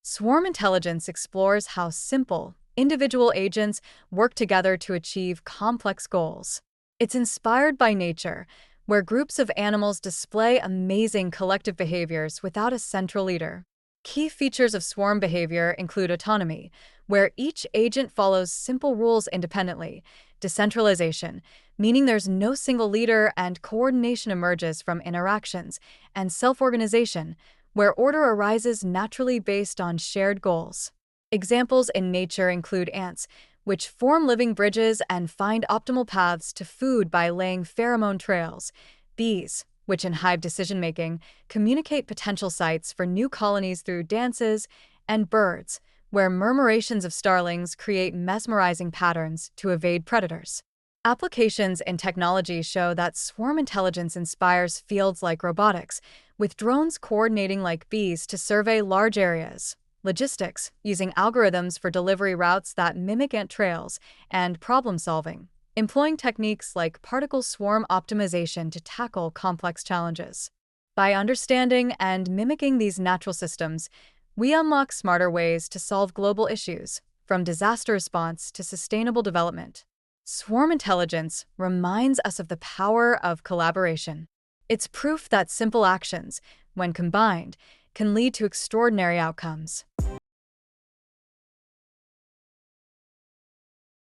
Swarm intelligence explores how simple, individual agents work together to achieve complex goals. It's inspired by nature, where groups of animals display amazing collective behaviors without a central leader. Key features of swarm behavior include autonomy, where each agent follows simple rules independently, decentralization, meaning there's no single leader and coordination emerges from interactions, and self-organization, where order arises naturally based on shared goals. Examples in nature include ants, which form living bridges and find optimal paths to food by laying pheromone trails. Bees, which in hive decision-making, communicate potential sites for new colonies through dances, and birds, where murmurations of starlings create mesmerizing patterns to evade predators. Applications in technology show that swarm intelligence inspires fields like robotics, with drones coordinating like bees to survey large areas, logistics, using algorithms for delivery routes that mimic ant trails, and problem-solving, employing techniques like particle swarm optimization to tackle complex challenges. By understanding and mimicking these natural systems, we unlock smarter ways to solve global issues, from disaster response to sustainable development. Swarm intelligence reminds us of the power of collaboration. It's proof that simple actions, when combined, can lead to extraordinary outcomes.